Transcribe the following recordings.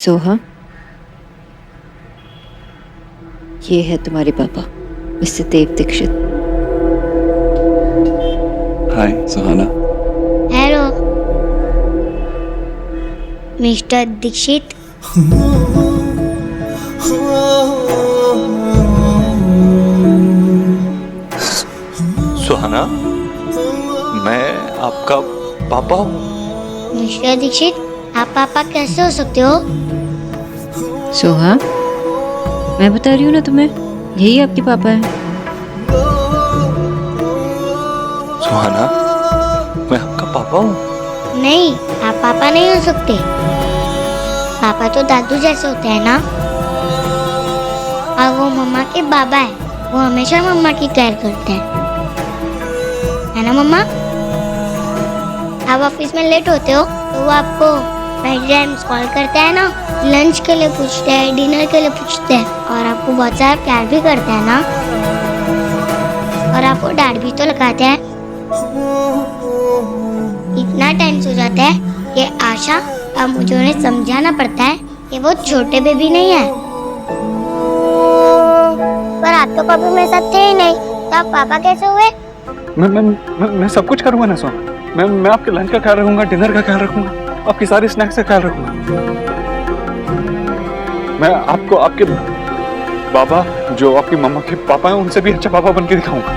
सोहा, ये है तुम्हारे पापा mister Dev Dixit. Hi Suhana. Hello mister Dixit. Suhana, मैं आपका पापा हूँ। मिस्टर दीक्षित, आप पापा कैसे हो सकते हो? सोहा, मैं बता रही हूँ ना तुम्हें, यही आपके पापा है। सुहाना, मैं आपका पापा हूँ। नहीं, आप पापा नहीं हो सकते। पापा तो दादू जैसे होते हैं ना। और वो मम्मा के बाबा है, वो हमेशा मम्मा की केयर करते हैं, है ना मम्मा? आप ऑफिस में लेट होते हो तो वो आपको टाइम्स कॉल करते हैं ना, लंच के लिए पूछते हैं, डिनर के लिए पूछते हैं, और आपको बहुत सारा प्यार भी करते हैं ना, और आपको डांट भी तो लगाते हैं। इतना टाइम हो जाता है कि आशा, अब मुझे उन्हें समझाना पड़ता है कि वो छोटे बेबी नहीं है। पर आप तो कभी मेरे साथ थे ही नहीं, तो आप पापा कैसे हुए? मैं सब कुछ करूँगा ना सोहा। मैं आपके लंच का ख्याल रखूंगा, डिनर का ख्याल रखूंगा, आपकी सारी स्नैक्स का ख्याल रखूंगा। मैं आपको आपके बाबा, जो आपकी मम्मा के पापा हैं, उनसे भी अच्छा पापा बन के दिखाऊंगा।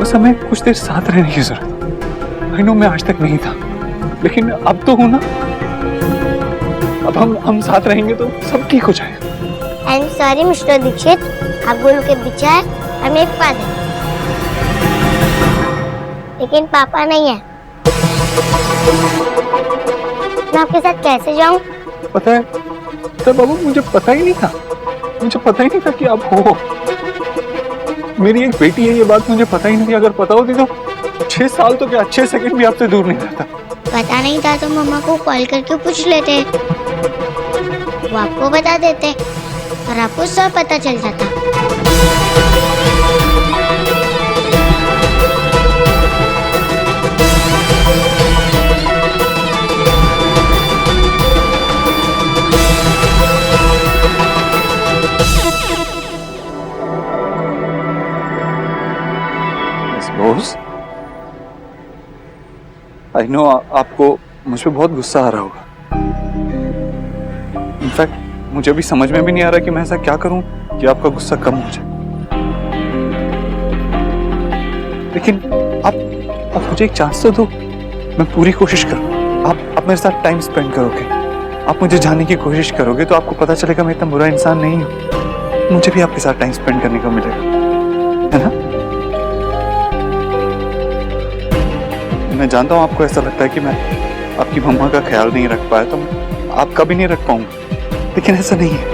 बस हमें कुछ देर साथ रहने की जरूरत। आई नो मैं आज तक नहीं था, लेकिन अब तो हूं ना। अब हम साथ रहेंगे तो सब ठीक हो जाएगा। I am sorry mister Dikshit, आप गोलू के पीछे है और मेरे फादर, लेकिन पापा नहीं है। मैं आपके साथ कैसे जाऊं? पता है तब बाबू, मुझे पता ही नहीं था। मुझे पता ही नहीं था कि आप हो। मेरी एक बेटी है, ये बात मुझे पता ही नहीं थी। अगर पता होती तो 6 साल तो क्या 6 सेकंड भी आपसे दूर नहीं रहता। पता नहीं था तो मम्मा को कॉल करके पूछ लेते, वो आपको बता देते और आपको सब पता चल जाता। बॉस, आई नो आपको मुझ पे बहुत गुस्सा आ रहा होगा। इनफैक्ट मुझे भी समझ में भी नहीं आ रहा कि मैं ऐसा क्या करूं कि आपका गुस्सा कम हो जाए। लेकिन आप मुझे एक चांस तो दो, मैं पूरी कोशिश करूं। आप मेरे साथ टाइम स्पेंड करोगे, आप मुझे जानने की कोशिश करोगे, तो आपको पता चलेगा मैं इतना बुरा इंसान नहीं हूं। मुझे भी आपके साथ टाइम स्पेंड करने को मिलेगा, है ना? मैं जानता हूँ आपको ऐसा लगता है कि मैं आपकी मम्मा का ख्याल नहीं रख पाया, तो मैं आपका भी नहीं रख पाऊंगा, लेकिन ऐसा नहीं है।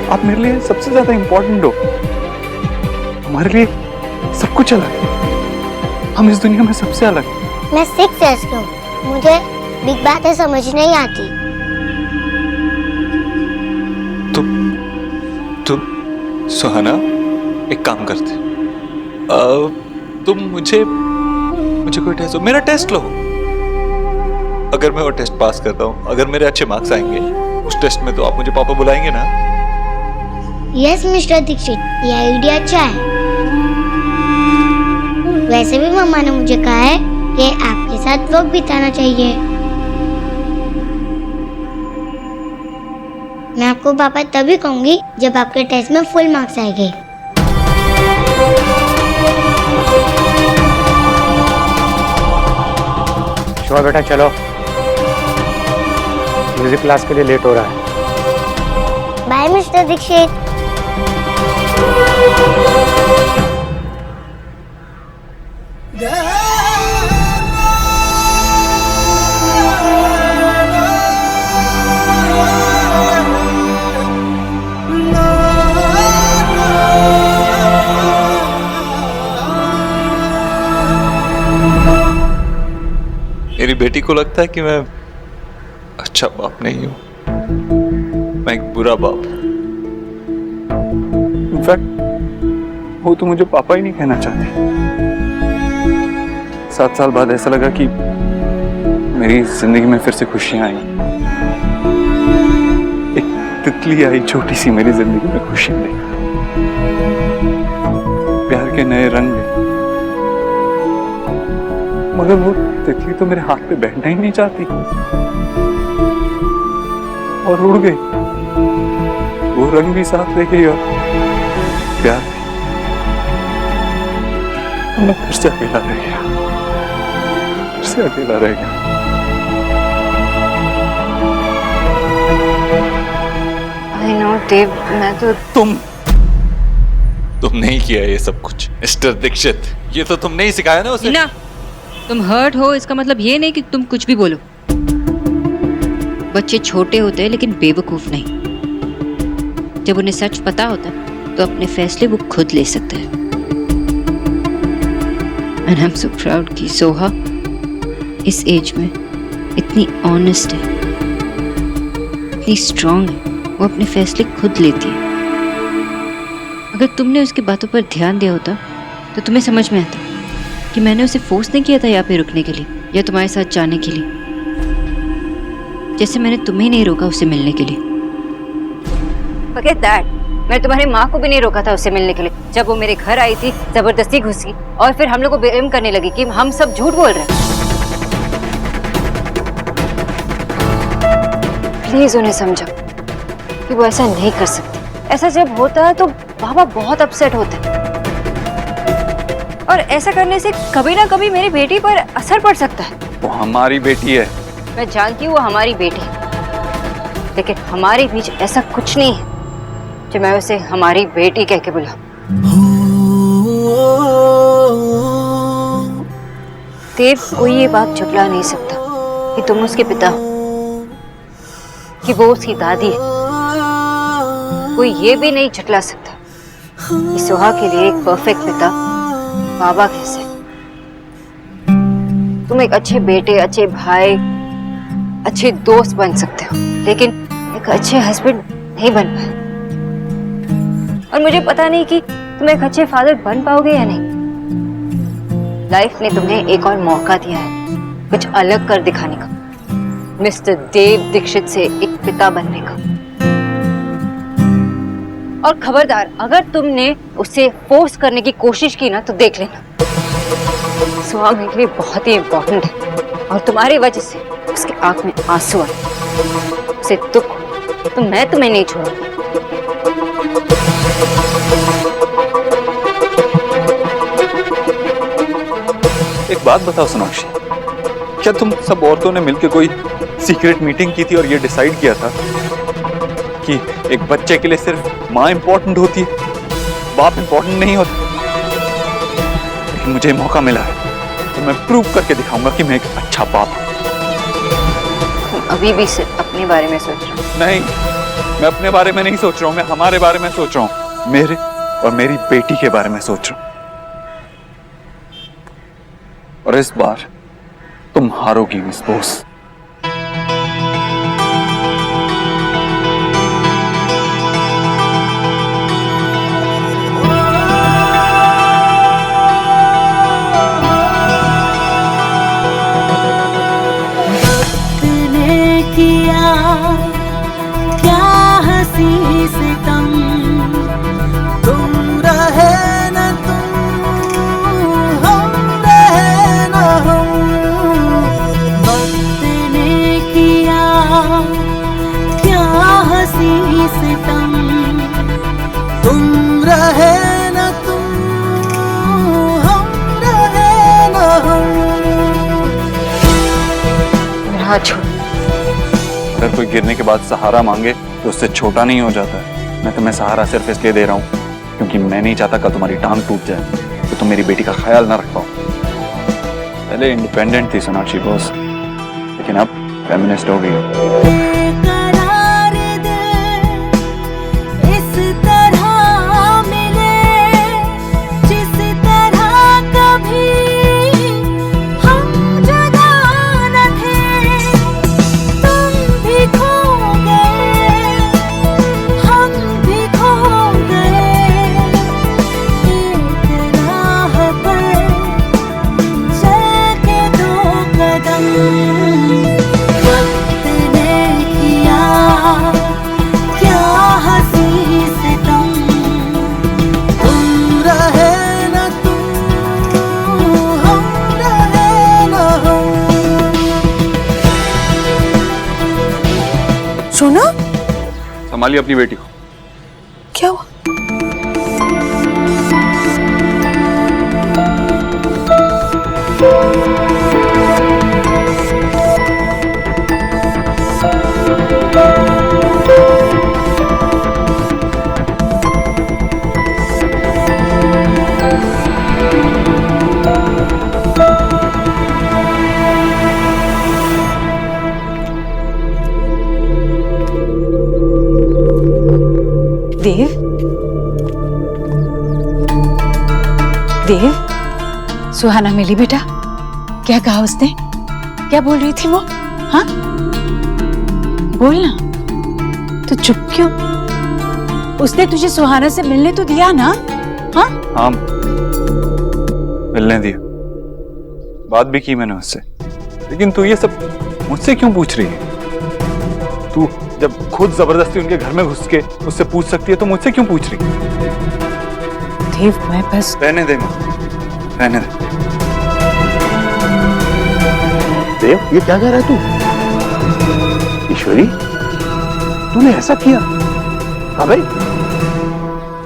आप मेरे लिए सबसे ज्यादा इंपॉर्टेंट हो। हमारे लिए सब कुछ अलग है, हम इस दुनिया में सबसे अलग हैं। मैं 6 इयर्स की हूँ, मुझे बिग बातें समझ नहीं आती। तो सुहाना, एक काम करते, तुम मुझे कोई टेस्ट, मेरा टेस्ट लो। अगर मैं वो टेस्ट पास करता हूँ, अगर मेरे अच्छे मार्क्स आएंगे उस टेस्ट में, तो आप मुझे पापा बुलाएंगे ना? यस मिस्टर दीक्षित, ये आइडिया अच्छा है। वैसे भी मम्मा ने मुझे कहा है कि आपके साथ वक्त बिताना चाहिए। मैं आपको पापा तभी कहूंगी जब आपके टेस्ट में फुल मार्क्स आएंगे। शिवा बेटा चलो, म्यूजिक क्लास के लिए लेट हो रहा है। Bye mister Dikshit. मेरी बेटी को लगता है कि मैं अच्छा बाप नहीं हूं, मैं एक बुरा बाप हूं। इनफैक्ट वो तो मुझे पापा ही नहीं कहना चाहती। 7 साल बाद ऐसा लगा कि मेरी जिंदगी में फिर से खुशियां आई। एक तितली आई छोटी सी मेरी जिंदगी में खुशियां लेकर, प्यार के नए रंग ले। मगर वो तितली तो मेरे हाथ पे बैठना ही नहीं चाहती और उड़ गई। वो रंग भी साथ ले गई और प्यार भी। मैं फिर से अकेला रह गया, फिर से अकेला रह गया। आई नो देव, मैं तो तुमने ही किया ये सब कुछ मिस्टर दीक्षित। ये तो तुमने ही सिखाया ना उसे। ना, तुम हर्ट हो इसका मतलब ये नहीं कि तुम कुछ भी बोलो। बच्चे छोटे होते हैं लेकिन बेवकूफ नहीं। जब उन्हें सच पता होता है तो अपने फैसले वो खुद ले सकते हैं। And I am so proud कि सोहा इस एज में इतनी ऑनेस्ट है, इतनी स्ट्रांग है। वो अपने फैसले खुद लेती है। अगर तुमने उसकी बातों पर ध्यान दिया होता तो तुम्हें समझ में आता कि मैंने उसे फोर्स नहीं किया था यहाँ पे रुकने के लिए या तुम्हारे साथ जाने के लिए, जैसे मैंने तुम्हें नहीं रोका उसे मिलने के लिए। Forget that. मैं तुम्हारी माँ को भी नहीं रोका था उससे मिलने के लिए। जब वो मेरे घर आई थी जबरदस्ती घुसी और फिर हम लोग को ब्लेम करने लगी कि हम सब झूठ बोल रहे हैं। प्लीज उन्हें समझो कि वो ऐसा नहीं कर सकती। ऐसा जब होता है तो बाबा बहुत अपसेट होते हैं और ऐसा करने से कभी ना कभी मेरी बेटी पर असर पड़ सकता है। वो हमारी बेटी है। मैं जानती हूँ वो हमारी बेटी है, लेकिन हमारे बीच ऐसा कुछ नहीं है जो मैं उसे हमारी बेटी कह के बुलाऊं। देव, कोई ये बात झुठला नहीं सकता कि तुम उसके पिता हो, कि वो उसकी दादी है। कोई ये भी नहीं झुठला सकता कि सोहा के लिए एक परफेक्ट पिता बाबा कैसे। तुम एक अच्छे बेटे, अच्छे भाई, अच्छे दोस्त बन सकते हो, लेकिन एक अच्छे हस्बैंड नहीं बन पाए। और मुझे पता नहीं कि तुम एक अच्छे फादर बन पाओगे या नहीं। लाइफ ने तुम्हें एक और मौका दिया है कुछ अलग कर दिखाने का, मिस्टर देव दीक्षित से एक पिता बनने का। और खबरदार, अगर तुमने उसे फोर्स करने की कोशिश की ना तो देख लेना, सोहा मेरे लिए बहुत ही इम्पोर्टेंट है और तुम्हारी वजह से उसकी आंख में आंसू आए, उसे दुख हो, तो मैं तुम्हें नहीं छोड़ूंगी। एक बात बताओ सोनाक्षी, क्या तुम सब औरतों ने मिलकर कोई सीक्रेट मीटिंग की थी और ये डिसाइड किया था कि एक बच्चे के लिए सिर्फ माँ इंपॉर्टेंट होती है, बाप इंपॉर्टेंट नहीं होता? लेकिन मुझे मौका मिला है तो मैं प्रूव करके दिखाऊंगा कि मैं एक अच्छा बाप हूं। तुम अभी भी सिर्फ अपने बारे में सोच रहे हो। नहीं, मैं अपने बारे में नहीं सोच रहा हूँ, मैं हमारे बारे में सोच रहा हूँ, मेरे और मेरी बेटी के बारे में सोच रहा हूँ। और इस बार तुम हारोगी मिस बोस। अगर कोई गिरने के बाद सहारा मांगे तो उससे छोटा नहीं हो जाता है। मैं तुम्हें सहारा सिर्फ इसलिए दे रहा हूँ क्योंकि मैं नहीं चाहता कल तुम्हारी टांग टूट जाए तो तुम मेरी बेटी का ख्याल ना रख पाओ। पहले इंडिपेंडेंट थी सोनाक्षी बोस, लेकिन अब फेमिनिस्ट हो गई हो। कदम सोना, संभालिए अपनी बेटी को। क्या हुआ? देव, देव, सुहाना मिली बेटा? क्या कहा उसने? क्या बोल रही थी वो? हाँ, बोलना। तो चुप क्यों? उसने तुझे सुहाना से मिलने तो दिया ना? हाँ हाँ, मिलने दिया, बात भी की मैंने उससे। लेकिन तू ये सब मुझसे क्यों पूछ रही है? तू जब खुद जबरदस्ती उनके घर में घुस के उससे पूछ सकती है तो मुझसे क्यों पूछ रही? देव, मैं बस। रहने दे माँ, रहने दे। देव, ये क्या कह रहा है तू? ईश्वरी, तूने ऐसा किया? हाँ भाई।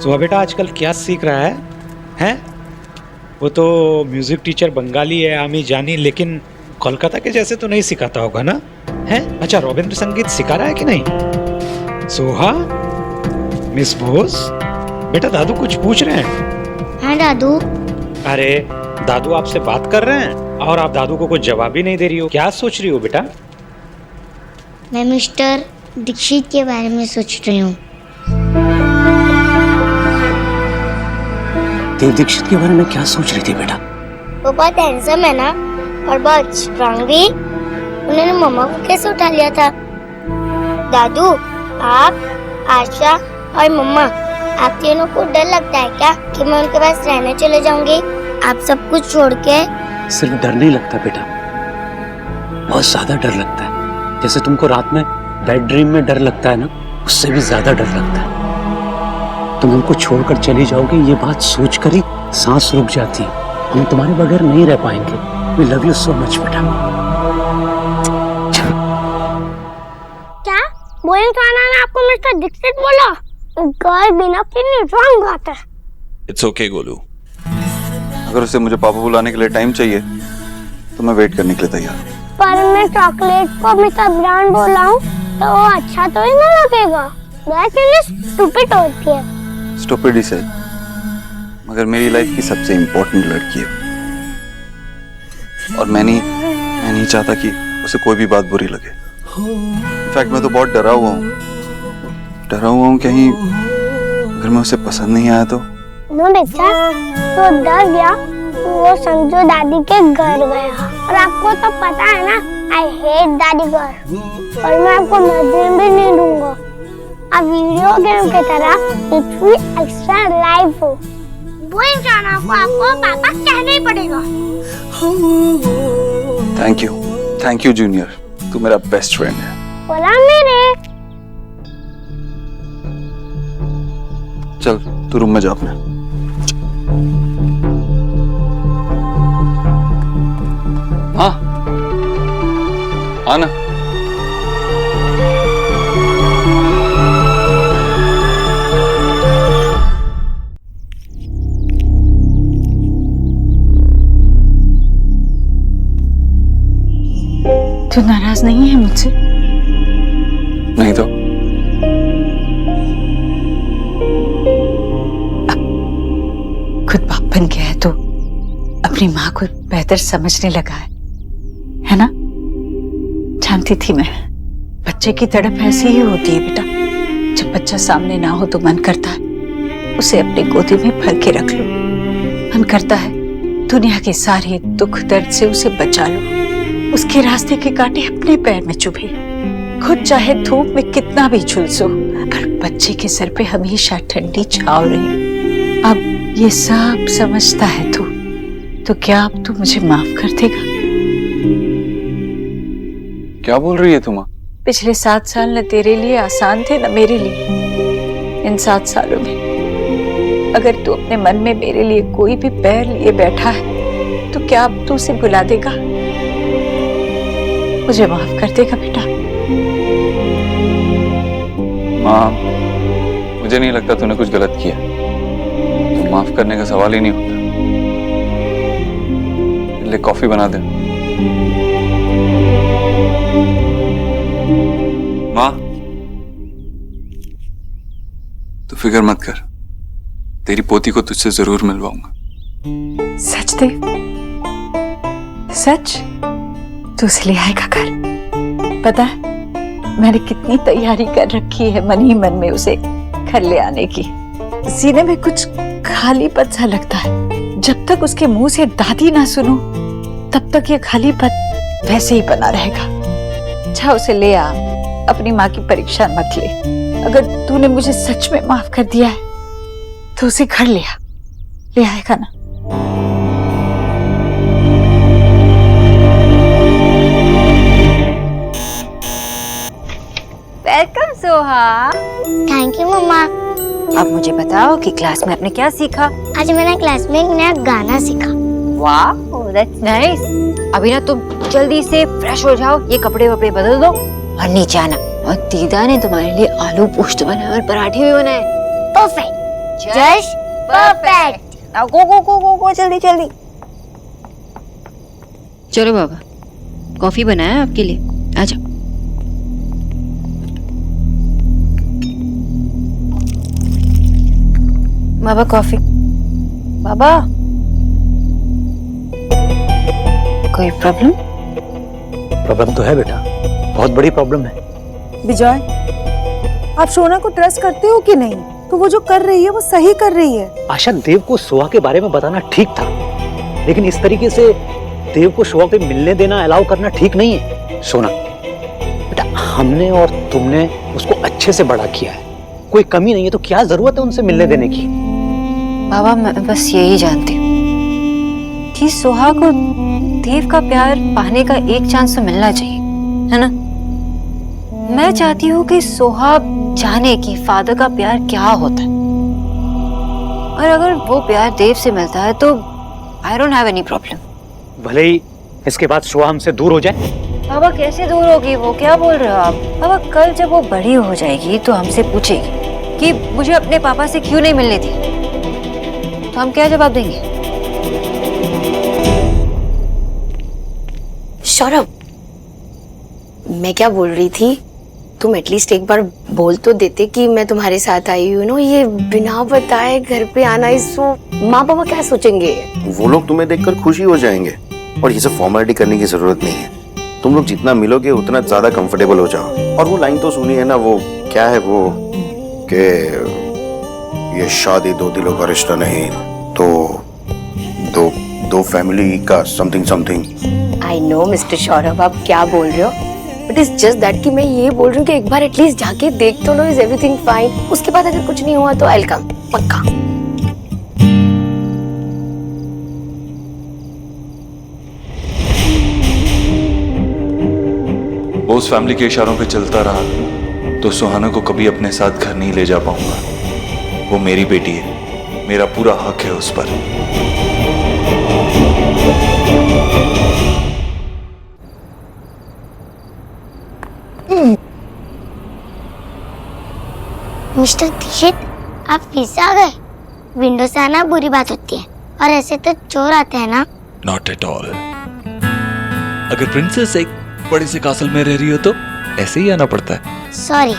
सुहा बेटा आजकल क्या सीख रहा है? हैं? वो तो म्यूजिक टीचर बंगाली है, आमी जानी, लेकिन कोलकाता के जैसे तो नहीं सिखाता होगा ना? हैं? अच्छा, रविंद्र संगीत सिखा रहा है कि नहीं? सोहा, मिस बोस, बेटा दादू कुछ पूछ रहे हैं। हाँ दादू। अरे दादू आपसे बात कर रहे हैं और आप दादू को कुछ जवाब ही नहीं दे रही हो। क्या सोच रही हो बेटा? मैं मिस्टर दीक्षित के बारे में सोच रही हूँ। देव दीक्षित के बारे में क्या सोच रही थी बेटा? वो बहुत हैंडसम है ना, और बहुत स्ट्रांग भी। उन्होंने मम्मा को कैसे उठा लिया था? दादू, आप, आशा और मम्मा, आप तीनों को डर लगता है क्या कि मैं उनके पास रहने चले जाऊंगी? आप सब कुछ छोड़ के? सिर्फ डर नहीं लगता बेटा, बहुत ज्यादा डर लगता है। जैसे तुमको रात में बेड ड्रीम में डर लगता है ना, उससे भी ज्यादा डर लगता है। तुम हमको छोड़कर चली जाओगी, ये बात सोचकर ही सांस रुक जाती है। हम तुम्हारे बगैर नहीं रह पाएंगे। We love you so much बेटा। क्या बोलिंग खाना ने आपको मिस्टर दीक्षित बोला? गाय बिना कितनी रंग आता है। It's okay Golu. अगर उसे मुझे पापा बुलाने के लिए टाइम चाहिए तो मैं वेट करने के लिए तैयार। पर मैं चॉकलेट को मिस्टर ब्रांड बोलाऊं तो वो अच्छा तो ही ना लगेगा। वैसे स्टूपिड होती है। स्टूपिड ही सही, मगर मेरी लाइफ की सबसे इम्पोर्टेंट लड़की है और मैं नहीं चाहता कि उसे कोई भी बात बुरी लगे। इनफैक्ट मैं तो बहुत डरा हुआ हूँ कहीं अगर मैं उसे पसंद नहीं आया तो। नो बेटा, तो डर गया वो संजू दादी के घर गया। और आपको तो पता है ना, आई हेट दादी घर। और मैं आपको मजे भी नहीं दूंगा। अब वीडियो गेम की तरह लिटरली एक्स्ट्रा लाइफ हो। वो इंसान को आपको पापा कहना ही पड़ेगा। थैंक यू जूनियर, तू मेरा बेस्ट फ्रेंड है। बोला मेरे। चल तू रूम में जा अपने। हाँ आना। तू नाराज नहीं है मुझसे? नहीं तो खुद बाप बन गया है तो अपनी माँ को बेहतर समझने लगा है ना? जानती थी मैं, बच्चे की तड़प ऐसी ही होती है बेटा। जब बच्चा सामने ना हो तो मन करता है उसे अपनी गोदी में भर के रख लो। मन करता है दुनिया के सारे दुख दर्द से उसे बचा लो। उसके रास्ते के कांटे अपने पैर में चुभे। खुद चाहे धूप में कितना भी झुलसो, पर बच्चे के सर पे हमेशा ठंडी छाव रही। अब ये सब समझता है तो क्या अब तू मुझे माफ कर देगा? क्या बोल रही है तुम? पिछले 7 साल न तेरे लिए आसान थे न मेरे लिए। इन 7 सालों में अगर तू अपने मन में मेरे लिए कोई भी पैर लिए बैठा है तो क्या अब तू उसे बुला देगा? मुझे माफ कर देगा बेटा? माँ, मुझे नहीं लगता तूने कुछ गलत किया। तो माफ करने का सवाल ही नहीं होता। ले कॉफी बना दे। माँ, तू फिक्र मत कर, तेरी पोती को तुझसे जरूर मिलवाऊंगा। सच देव, सच तू उसे ले आएगा घर? पता है मैंने कितनी तैयारी कर रखी है मन ही मन में उसे घर ले आने की। सीने में कुछ खालीपन सा लगता है। जब तक उसके मुंह से दादी ना सुनूं तब तक ये खालीपन वैसे ही बना रहेगा। अच्छा उसे ले आ, अपनी माँ की परीक्षा मत ले। अगर तूने मुझे सच में माफ कर दिया है तो उसे घर ले आ, ले आएगा ना? वेलकम सोहा। थैंक यू मम्मा। अब मुझे बताओ कि क्लास में आपने क्या सीखा? आज मैंने क्लास में एक नया गाना सीखा। वाह, दैट्स नाइस। अभी ना तुम जल्दी से फ्रेश हो जाओ, ये कपड़े वपड़े बदल दो और नीचे आना। और दीदा ने तुम्हारे लिए आलू पोस्ट बनाए और पराठे भी बनाए। Perfect, just perfect. Now go go go go go, जल्दी जल्दी। चलो बाबा, कॉफी बनाया आपके लिए, आ जाओ। बाबा कॉफी। बाबा कोई प्रॉब्लम? प्रॉब्लम तो है बेटा, बहुत बड़ी प्रॉब्लम है। विजय, आप शोना को ट्रस्ट करते हो कि नहीं? तो वो जो कर रही है वो सही कर रही है। आशा, देव को सोहा के बारे में बताना ठीक था, लेकिन इस तरीके से देव को सोहा से मिलने देना, अलाउ करना ठीक नहीं है। सोना बेटा, हमने और तुमने उसको अच्छे से बड़ा किया है, कोई कमी नहीं है, तो क्या जरूरत है उनसे मिलने देने की? बाबा मैं बस यही जानती हूँ कि सोहा को देव का प्यार पाने का एक चांस तो मिलना चाहिए, है ना? मैं चाहती हूँ कि सोहा जाने कि फादर का प्यार क्या होता है, और अगर वो प्यार देव से मिलता है तो I don't have any problem. भले ही इसके बाद सोहा हमसे दूर हो जाए। बाबा कैसे दूर होगी वो? क्या बोल रहे हो आप? बाबा कल जब वो बड़ी हो जाएगी तो हमसे पूछेगी कि मुझे अपने पापा से क्यों नहीं मिलने दी, तो हम क्या जवाब देंगे? सौरभ, मैं क्या बोल रही थी, तुम एटलीस्ट एक बार बोल तो देते कि मैं तुम्हारे साथ आई हूँ। नो, ये बिना बताए घर पे आना, इसको माँ बाबा क्या सोचेंगे? वो लोग तुम्हें देखकर खुशी हो जाएंगे, और ये सब फॉर्मेलिटी करने की जरूरत नहीं है। तुम लोग जितना मिलोगे उतना ज्यादा कंफर्टेबल हो जाओ। और वो लाइन तो सुनी है ना, वो क्या है वो कि ये शादी दो दिलों का रिश्ता नहीं, तो दो फैमिली का something something. I know mister Saurabh, आप क्या बोल रहे हो, बट इट्स जस्ट दैट कि मैं ये बोल रही हूँ कि एक बार एटलीस्ट जाके देख तो लो, इज एवरीथिंग फाइन? उसके बाद अगर कुछ नहीं हुआ तो आई विल कम, पक्का। वो उस फैमिली के इशारों पे चलता रहा तो सुहाना को कभी अपने साथ घर नहीं ले जा पाऊंगा। वो मेरी बेटी है, मेरा पूरा हक है उस पर। मिस्टर दीक्षित, आप फिर से आ गए? विंडो से आना बुरी बात होती है, और ऐसे तो चोर आते हैं ना। Not at all. अगर प्रिंसेस एक बड़े से कासल में रह रही हो तो ऐसे ही आना पड़ता है। Sorry,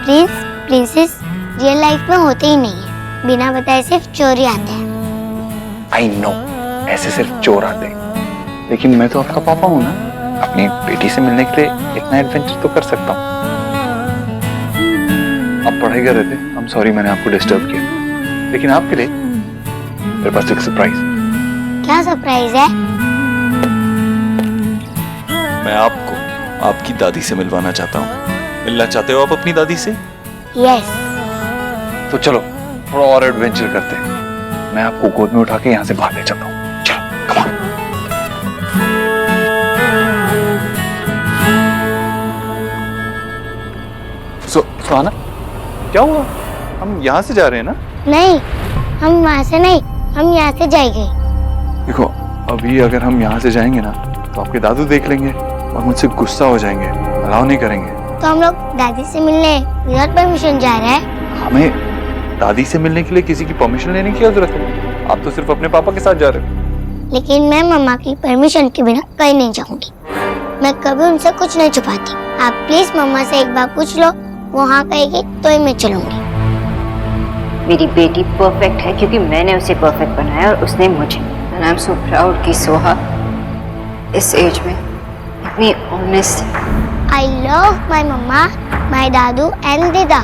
Prince princess real life में होते ही नहीं है, बिना बताए सिर्फ चोरी आते हैं। आई नो, ऐसे सिर्फ चोर आते हैं, लेकिन मैं तो आपका पापा हूँ ना, अपनी बेटी से मिलने के लिए इतना एडवेंचर तो कर सकता हूँ। आप पढ़ाई कर रहे थे, आई एम सॉरी मैंने आपको डिस्टर्ब किया, लेकिन आपके लिए मेरे पास एक सरप्राइज। क्या सरप्राइज है? मैं आपको आपकी दादी से मिलवाना चाहता हूँ। मिलना चाहते हो आप अपनी दादी से? यस। तो चलो थोड़ा और एडवेंचर करते हैं। मैं आपको गोद में उठा के यहाँ से बाहर ले चलता हूँ। चलो, कम ऑन। सुहाना, क्या हुआ? हम यहाँ से जा रहे हैं ना? नहीं, हम वहाँ से नहीं, हम यहाँ से जाएंगे। देखो, अभी अगर हम यहाँ से जाएंगे ना तो आपके दादू देख लेंगे और मुझसे गुस्सा हो जाएंगे, अलाउ नहीं करेंगे। तो हम लोग दादी से मिलने विदाउट परमिशन जा रहे हैं। हमें दादी से मिलने के लिए किसी की परमिशन लेने की क्या जरूरत है? आप तो सिर्फ अपने पापा के साथ जा रहे हो। लेकिन मैं मम्मा की परमिशन के बिना कहीं नहीं जाऊंगी। मैं कभी उनसे कुछ नहीं छुपाती। आप प्लीज मम्मा से एक बार पूछ लो, वो हाँ कहेगी तो ही मैं चलूंगी। मेरी बेटी परफेक्ट है क्योंकि मैंने उसे परफेक्ट बनाया और उसने मुझे। And I am so proud कि सोहा इस एज में इतनी ऑनेस्ट। आई लव माई मम्मा, माई दादू एंड दीदा।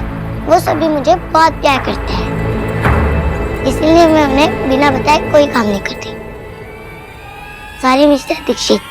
वो सभी मुझे बहुत प्यार करते हैं, इसलिए मैं उन्हें बिना बताए कोई काम नहीं करती। Sorry mister Dixit.